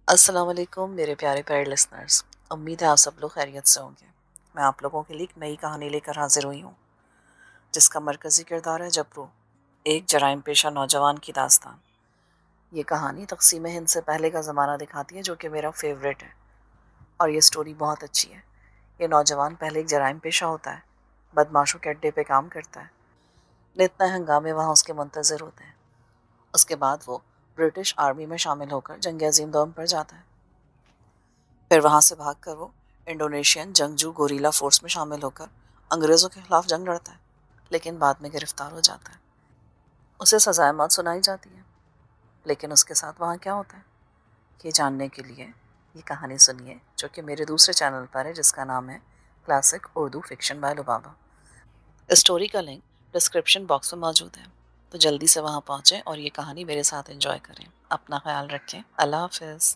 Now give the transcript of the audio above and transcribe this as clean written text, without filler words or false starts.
السلام علیکم میرے پیارے پیارے لسنرز، امید ہے آپ سب لوگ خیریت سے ہوں گے۔ میں آپ لوگوں کے لیے ایک نئی کہانی لے کر حاضر ہوئی ہوں جس کا مرکزی کردار ہے جبرو، ایک جرائم پیشہ نوجوان کی داستان۔ یہ کہانی تقسیم ہند سے پہلے کا زمانہ دکھاتی ہے جو کہ میرا فیوریٹ ہے، اور یہ سٹوری بہت اچھی ہے۔ یہ نوجوان پہلے ایک جرائم پیشہ ہوتا ہے، بدماشوں کے اڈے پہ کام کرتا ہے، اتنا ہنگامے وہاں اس کے منتظر ہوتے ہیں۔ اس کے بعد وہ برٹش آرمی میں شامل ہو کر جنگ عظیم دوم پر جاتا ہے، پھر وہاں سے بھاگ کر وہ انڈونیشین جنگجو گوریلا فورس میں شامل ہو کر انگریزوں کے خلاف جنگ لڑتا ہے، لیکن بعد میں گرفتار ہو جاتا ہے۔ اسے سزائے موت سنائی جاتی ہے، لیکن اس کے ساتھ وہاں کیا ہوتا ہے یہ جاننے کے لیے یہ کہانی سنیے، جو کہ میرے دوسرے چینل پر ہے جس کا نام ہے classic Urdu fiction by Lubaba. Story کا لنک ڈسکرپشن باکس میں موجود ہے، تو جلدی سے وہاں پہنچیں اور یہ کہانی میرے ساتھ انجوائے کریں۔ اپنا خیال رکھیں، اللہ حافظ۔